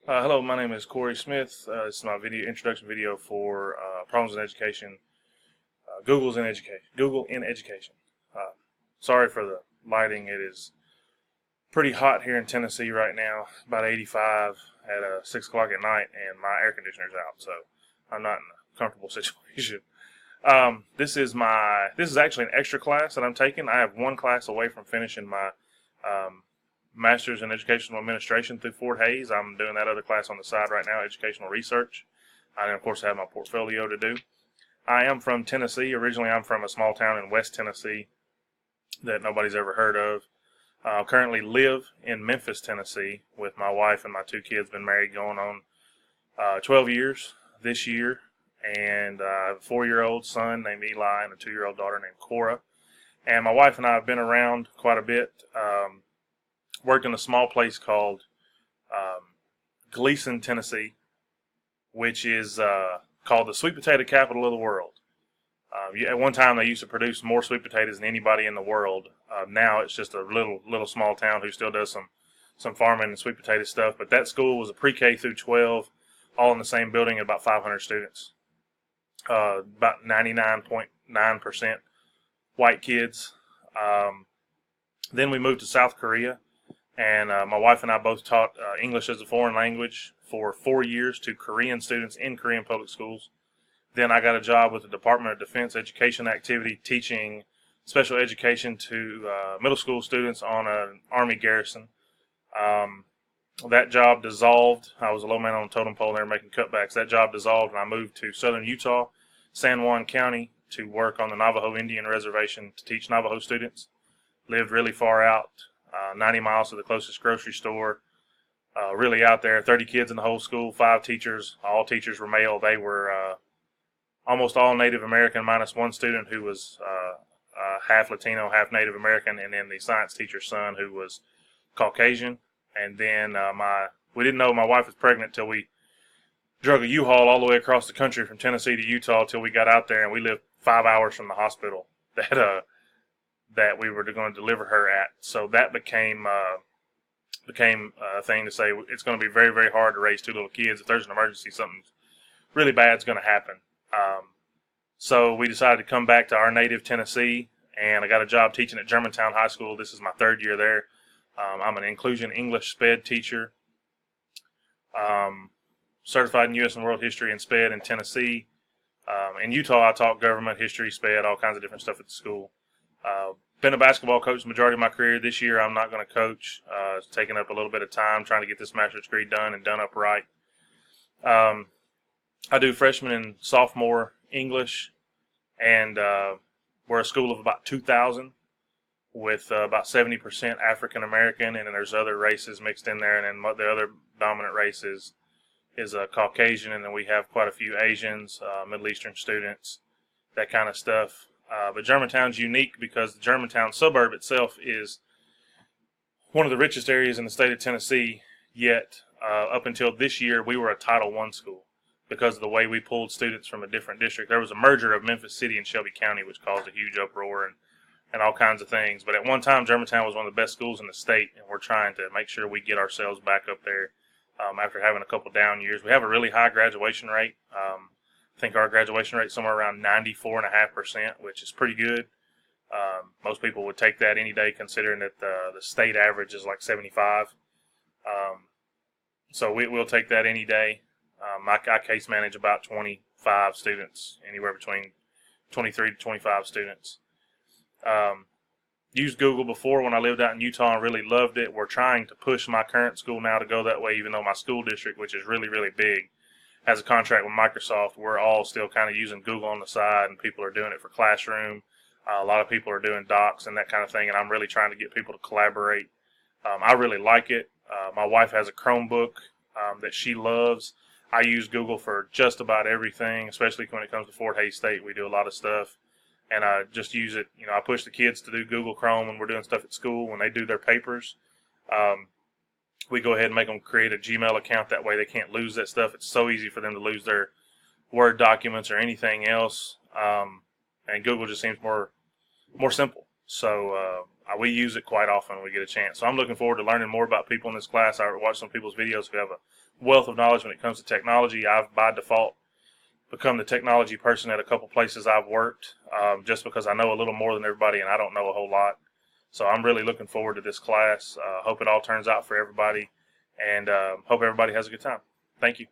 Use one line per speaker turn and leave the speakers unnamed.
Hello, my name is Corey Smith. This is my introduction video for problems in education. Google in education. Uh, Sorry for the lighting. It is pretty hot here in Tennessee right now. About 85 at 6 o'clock at night, and my air conditioner's out, so I'm not in a comfortable situation. This is actually an extra class that I'm taking. I have one class away from finishing my um, master's in educational administration through Fort Hays. I'm doing that other class on the side right now, educational research. I, of course, have my portfolio to do. I am from Tennessee. Originally, I'm from a small town in West Tennessee that nobody's ever heard of. I currently live in Memphis, Tennessee, with my wife and my two kids. Been married going on 12 years this year, and I have a 4-year-old son named Eli and a 2-year-old daughter named Cora. And my wife and I have been around quite a bit. Worked in a small place called Gleason, Tennessee, which is called the sweet potato capital of the world. At one time, they used to produce more sweet potatoes than anybody in the world. Now it's just a little small town who still does some farming and sweet potato stuff. But that school was a pre-K through 12, all in the same building, at about 500 students. About 99.9% white kids. Then we moved to South Korea, and my wife and I both taught English as a foreign language for 4 years to Korean students in Korean public schools. Then I got a job with the Department of Defense Education Activity teaching special education to middle school students on an Army garrison. That job dissolved. I was a low man on the totem pole there making cutbacks. That job dissolved, and I moved to southern Utah, San Juan County, to work on the Navajo Indian Reservation to teach Navajo students. Lived really far out, 90 miles to the closest grocery store. Really out there, 30 kids in the whole school, 5 teachers. All teachers were male. They were almost all Native American, minus one student who was half Latino, half Native American, and then the science teacher's son who was Caucasian. And then we didn't know my wife was pregnant till we drug a U-Haul all the way across the country from Tennessee to Utah till we got out there, and we lived 5 hours from the hospital that we were going to deliver her at. So that became a thing to say it's going to be very, very hard to raise 2 little kids. If there's an emergency, something really bad is going to happen. So we decided to come back to our native Tennessee, and I got a job teaching at Germantown High School. This is my 3rd year there. I'm an inclusion English SPED teacher, certified in U.S. and World History and SPED in Tennessee. In Utah, I taught government, history, SPED, all kinds of different stuff at the school. Been a basketball coach the majority of my career. This year, I'm not going to coach. It's taking up a little bit of time trying to get this master's degree done and done up right. I do freshman and sophomore English, and we're a school of about 2,000 with about 70% African American, and then there's other races mixed in there, and then the other dominant race is Caucasian, and then we have quite a few Asians, Middle Eastern students, that kind of stuff. But Germantown's unique because the Germantown suburb itself is one of the richest areas in the state of Tennessee, yet up until this year, we were a Title I school because of the way we pulled students from a different district. There was a merger of Memphis City and Shelby County, which caused a huge uproar and all kinds of things. But at one time, Germantown was one of the best schools in the state, and we're trying to make sure we get ourselves back up there after having a couple down years. We have a really high graduation rate. I think our graduation rate is somewhere around 94.5%, which is pretty good. Most people would take that any day, considering that the state average is like 75. So we'll take that any day. I case manage about 25 students, anywhere between 23 to 25 students. Used Google before when I lived out in Utah and really loved it. We're trying to push my current school now to go that way, even though my school district, which is really, really big, has a contract with Microsoft. We're all still kind of using Google on the side, and people are doing it for classroom. A lot of people are doing docs and that kind of thing, and I'm really trying to get people to collaborate. I really like it. My wife has a Chromebook that she loves. I use Google for just about everything, especially when it comes to Fort Hays State. We do a lot of stuff, and I just use it. I push the kids to do Google Chrome when we're doing stuff at school. When they do their papers, we go ahead and make them create a Gmail account. That way they can't lose that stuff. It's so easy for them to lose their Word documents or anything else, and Google just seems more simple. So we use it quite often when we get a chance. So I'm looking forward to learning more about people in this class. I watch some people's videos who have a wealth of knowledge when it comes to technology. I've by default become the technology person at a couple places I've worked, just because I know a little more than everybody and I don't know a whole lot. So I'm really looking forward to this class. Hope it all turns out for everybody, and hope everybody has a good time. Thank you.